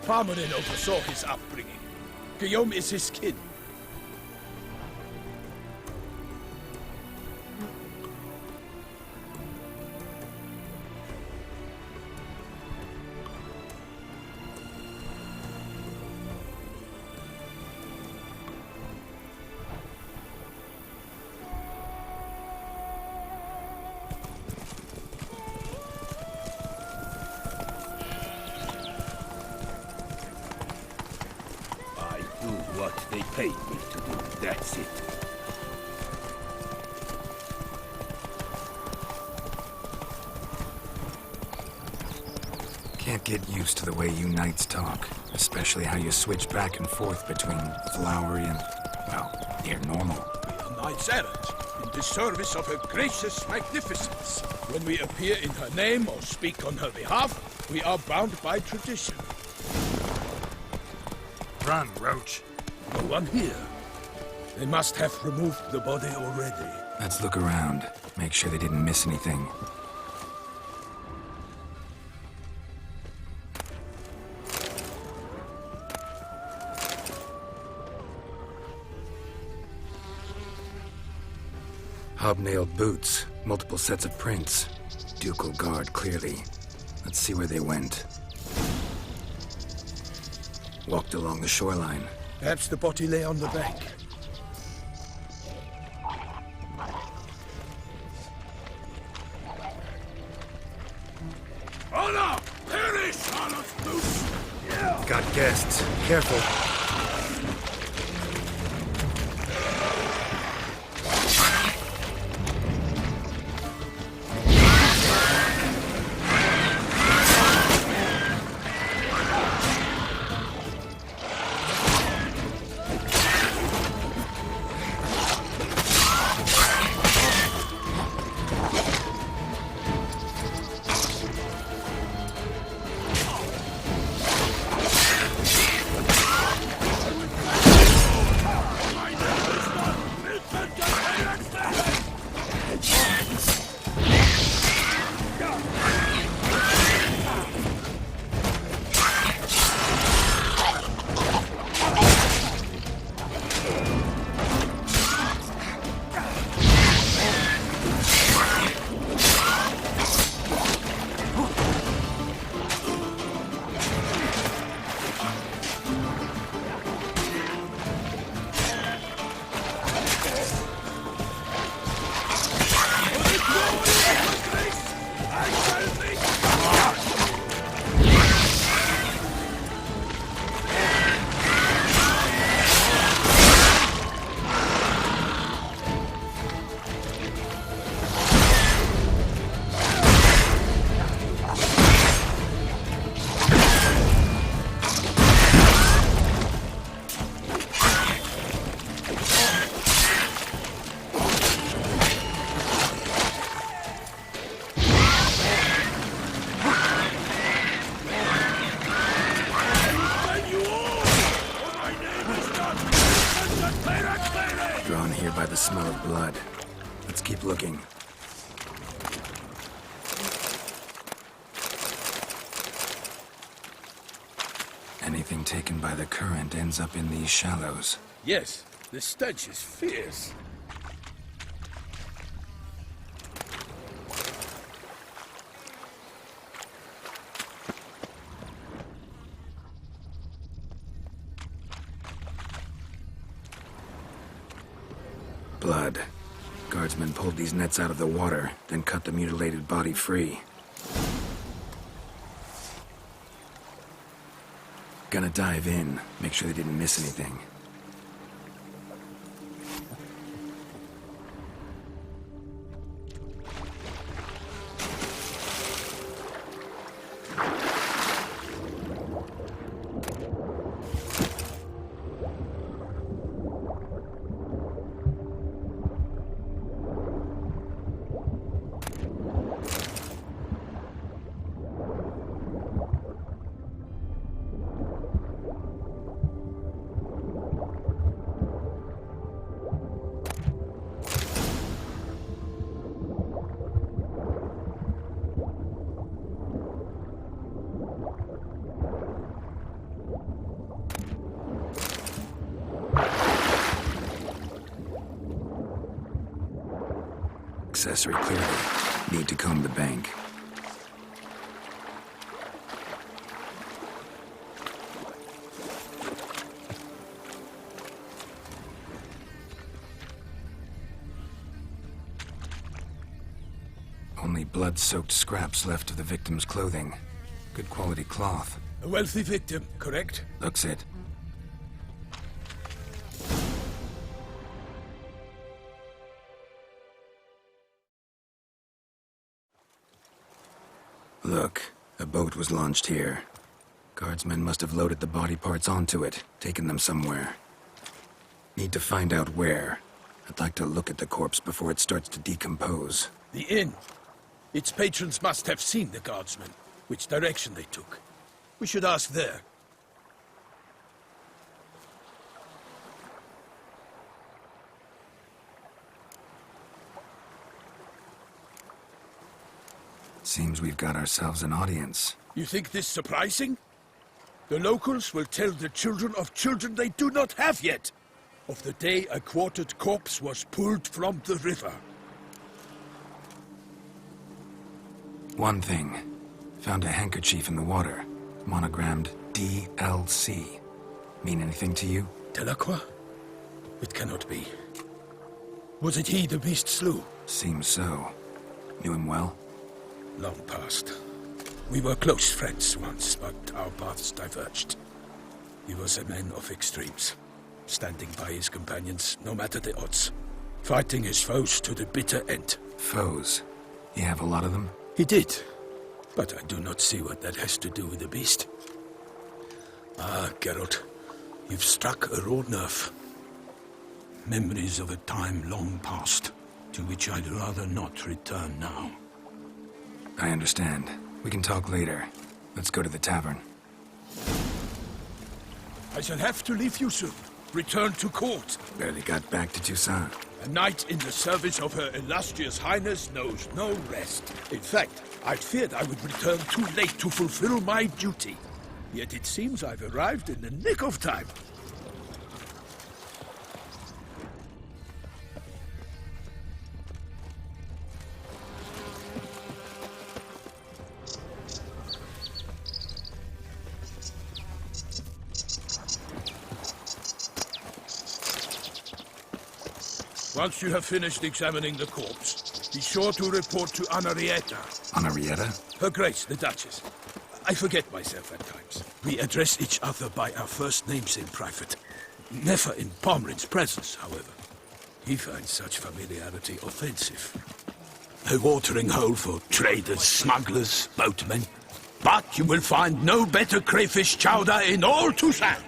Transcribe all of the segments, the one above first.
Farmerin oversaw his upbringing. Guillaume is his kin. What they paid me to do, that's it. Can't get used to the way you knights talk, especially how you switch back and forth between flowery and, well, near normal. We are knights errant, in the service of her gracious magnificence. When we appear in her name or speak on her behalf, we are bound by tradition. Run, Roach. No one here. They must have removed the body already. Let's look around. Make sure they didn't miss anything. Hobnailed boots, multiple sets of prints. Ducal guard, clearly. Let's see where they went. Walked along the shoreline. Perhaps the body lay on the bank. Honor! Perish, Charlotte's boots! Got guests. Careful. Drawn here by the smell of blood. Let's keep looking. Anything taken by the current ends up in these shallows. Yes, the stench is fierce. Blood. Guardsmen pulled these nets out of the water, then cut the mutilated body free. Gonna dive in, make sure they didn't miss anything. Accessory clearly. Need to comb the bank. Only blood-soaked scraps left of the victim's clothing. Good quality cloth. A wealthy victim, correct? Looks it. Look, a boat was launched here. Guardsmen must have loaded the body parts onto it, taken them somewhere. Need to find out where. I'd like to look at the corpse before it starts to decompose. The inn. Its patrons must have seen the guardsmen, which direction they took. We should ask there. Seems we've got ourselves an audience. You think this surprising? The locals will tell the children of children they do not have yet, of the day a quartered corpse was pulled from the river. One thing. Found a handkerchief in the water. Monogrammed DLC. Mean anything to you? Delacroix? It cannot be. Was it he the beast slew? Seems so. Knew him well? Long past. We were close friends once, but our paths diverged. He was a man of extremes, standing by his companions no matter the odds, fighting his foes to the bitter end. Foes? You have a lot of them? He did, but I do not see what that has to do with the beast. Ah, Geralt, you've struck a raw nerve. Memories of a time long past, to which I'd rather not return now. I understand. We can talk later. Let's go to the tavern. I shall have to leave you soon. Return to court. Barely got back to Toussaint. A knight in the service of Her Illustrious Highness knows no rest. In fact, I feared I would return too late to fulfill my duty. Yet it seems I've arrived in the nick of time. Once you have finished examining the corpse, be sure to report to Anarietta. Anarietta? Her Grace, the Duchess. I forget myself at times. We address each other by our first names in private. Never in Pomrin's presence, however. He finds such familiarity offensive. A watering hole for traders, smugglers, boatmen. But you will find no better crayfish chowder in all Toussaint.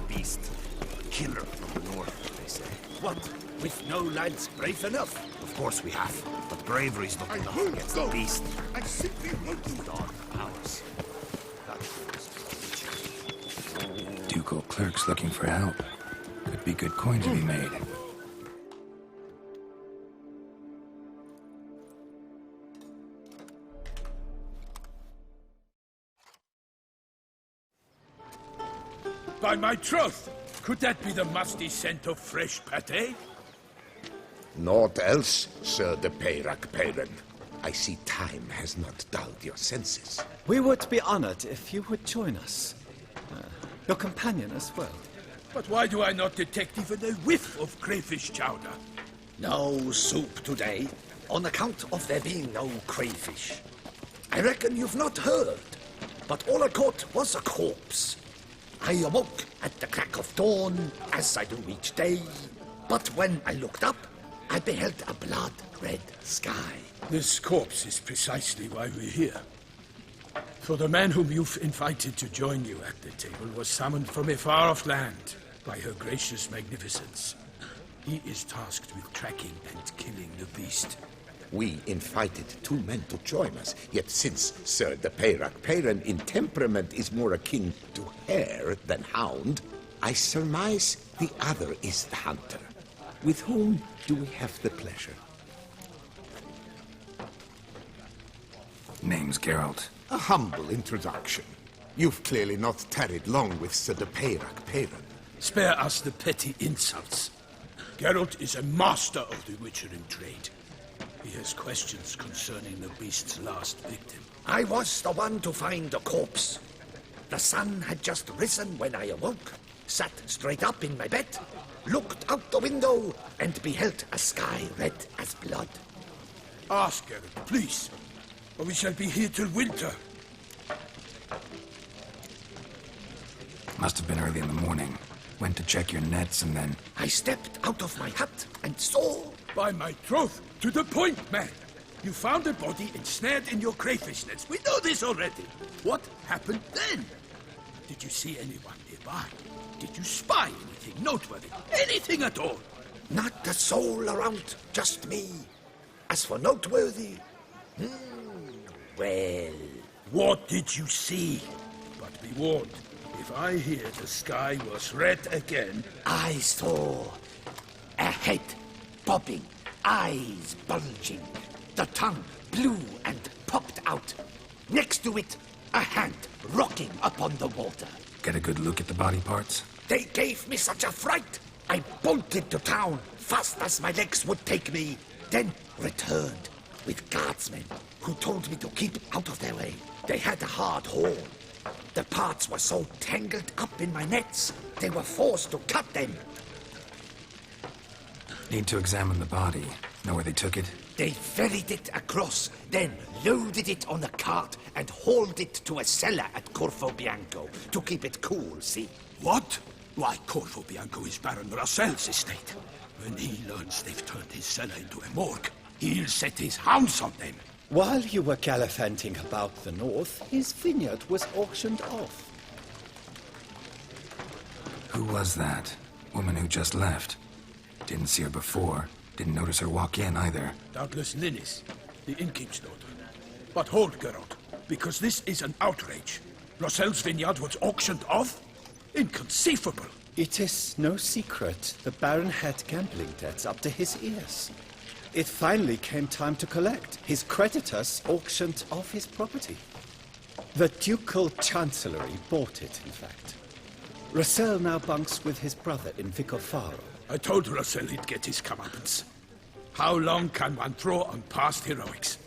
Beast. Killer from the north, they say. What? With no lads brave enough? Of course we have. But bravery's not enough against the beast. I simply won't do Dark powers. Ducal clerks looking for help. Could be good coin to be made. By my troth! Could that be the musty scent of fresh pâté? Naught else, Sir de Peyrac Peyran. I see time has not dulled your senses. We would be honored if you would join us. Your companion as well. But why do I not detect even a whiff of crayfish chowder? No soup today, on account of there being no crayfish. I reckon you've not heard, but all I caught was a corpse. I awoke at the crack of dawn, as I do each day, but when I looked up, I beheld a blood-red sky. This corpse is precisely why we're here. For the man whom you've invited to join you at the table was summoned from a far-off land by her gracious magnificence. He is tasked with tracking and killing the beast. We invited two men to join us, yet since Sir de Peyrac Peyran in temperament is more akin to hare than hound, I surmise the other is the hunter. With whom do we have the pleasure? Name's Geralt. A humble introduction. You've clearly not tarried long with CD Projekt Red. Spare us the petty insults. Geralt is a master of the witchering trade. He has questions concerning the beast's last victim. I was the one to find the corpse. The sun had just risen when I awoke, sat straight up in my bed, looked out the window, and beheld a sky red as blood. Ask Geralt, please, or we shall be here till winter. Must have been early in the morning. Went to check your nets and then... I stepped out of my hut and saw... By my troth, to the point, man. You found a body ensnared in your crayfish nets. We know this already. What happened then? Did you see anyone nearby? Did you spy anything noteworthy? Anything at all? Not a soul around, just me. As for noteworthy... well... What did you see? But be warned, if I hear the sky was red again... I saw a head bobbing, eyes bulging, the tongue blue and popped out. Next to it, a hand rocking upon the water. Get a good look at the body parts? They gave me such a fright. I bolted to town fast as my legs would take me, then returned with guardsmen who told me to keep out of their way. They had a hard haul. The parts were so tangled up in my nets, they were forced to cut them. Need to examine the body. Know where they took it? They ferried it across, then loaded it on a cart and hauled it to a cellar at Corvo Bianco to keep it cool, see? What? Why, Corvo Bianco is Baron Russell's estate. When he learns they've turned his cellar into a morgue, he'll set his hounds on them. While you were gallivanting about the north, his vineyard was auctioned off. Who was that? Woman who just left. Didn't see her before. Didn't notice her walk in either. Doubtless Linnis, the innkeep's daughter. But hold, Geralt, because this is an outrage. Russell's vineyard was auctioned off? Inconceivable. It is no secret the Baron had gambling debts up to his ears. It finally came time to collect. His creditors auctioned off his property. The Ducal Chancellery bought it, in fact. Russell now bunks with his brother in Vicofaro. I told Russell he'd get his comeuppance. How long can one throw on past heroics?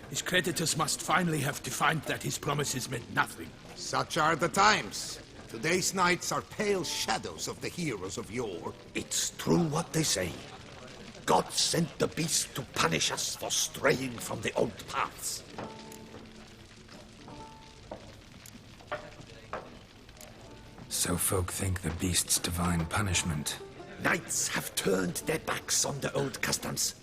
His creditors must finally have defined that his promises meant nothing. Such are the times. Today's knights are pale shadows of the heroes of yore. It's true what they say. God sent the beast to punish us for straying from the old paths. So folk think the beast's divine punishment. Knights have turned their backs on the old customs.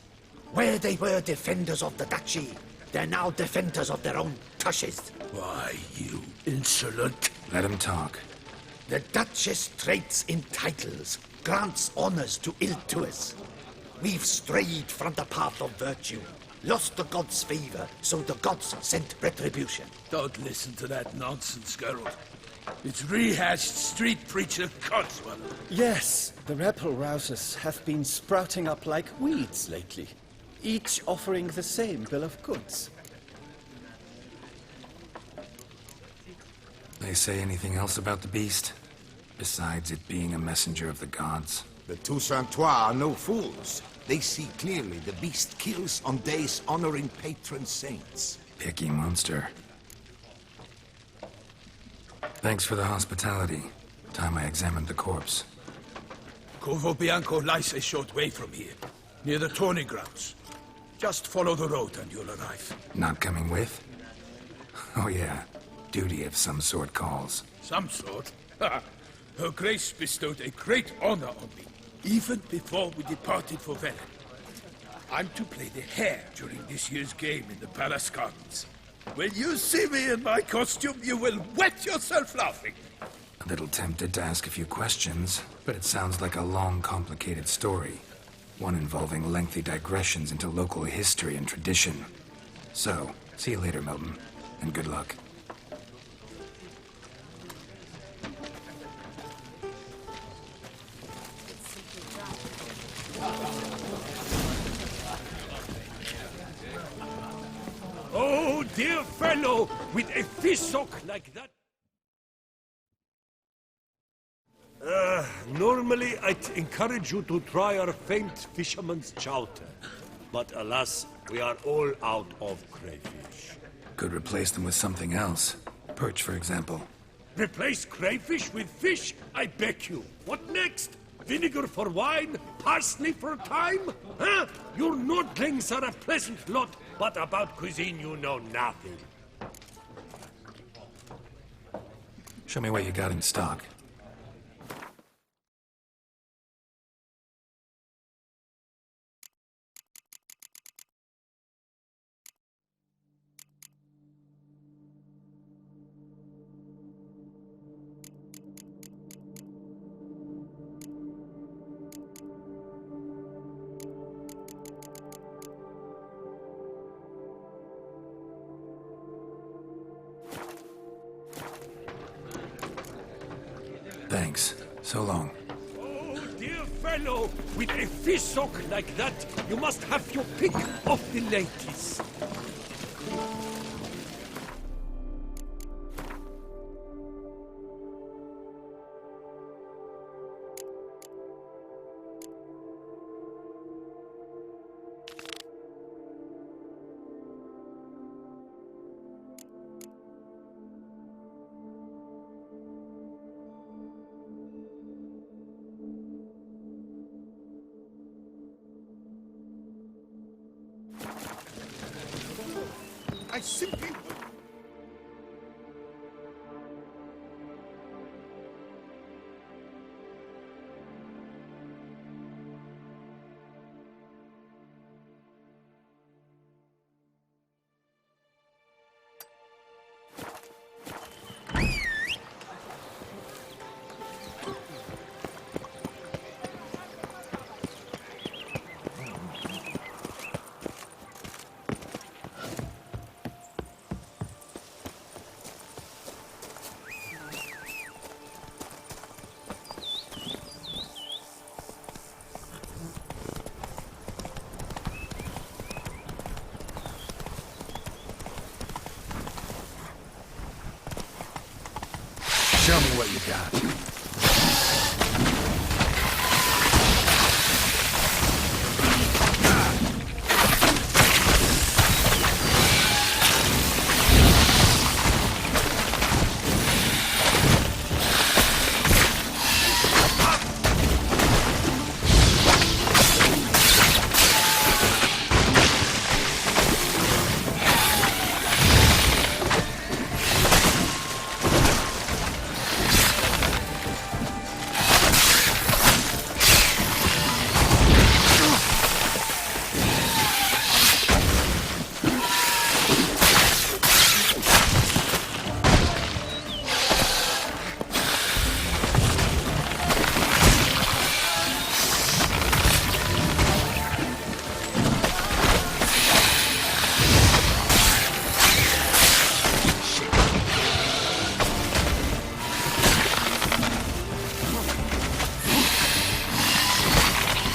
Where they were defenders of the duchy, they're now defenders of their own tushes. Why, you insolent... Let him talk. The Duchess trades in titles, grants honors to ill-doers. We've strayed from the path of virtue, lost the gods' favor, so the gods sent retribution. Don't listen to that nonsense, Geralt. It's rehashed street preacher Codswell. Yes, the rebel rousers have been sprouting up like weeds lately, each offering the same bill of goods. They say anything else about the beast? Besides it being a messenger of the gods? The Toussaint are no fools. They see clearly the beast kills on days honoring patron saints. Picky monster. Thanks for the hospitality. Time I examined the corpse. Corvo Bianco lies a short way from here, near the tourney grounds. Just follow the road and you'll arrive. Not coming with? Oh yeah, duty of some sort calls. Some sort? Her Grace bestowed a great honor on me, even before we departed for Velen. I'm to play the hare during this year's game in the palace gardens. When you see me in my costume, you will wet yourself laughing. A little tempted to ask a few questions, but it sounds like a long, complicated story. One involving lengthy digressions into local history and tradition. So, see you later, Milton, and good luck. Oh, dear fellow, with a fish hook like that... Normally, I'd encourage you to try our famed fisherman's chowder. But alas, we are all out of crayfish. Could replace them with something else. Perch, for example. Replace crayfish with fish? I beg you. What next? Vinegar for wine? Parsley for thyme? Huh? Your Nordlings are a pleasant lot, but about cuisine you know nothing. Show me what you got in stock. Thanks. So long. Oh, dear fellow, with a fish sock like that, you must have your pick of the ladies. I simply... Show me what you got.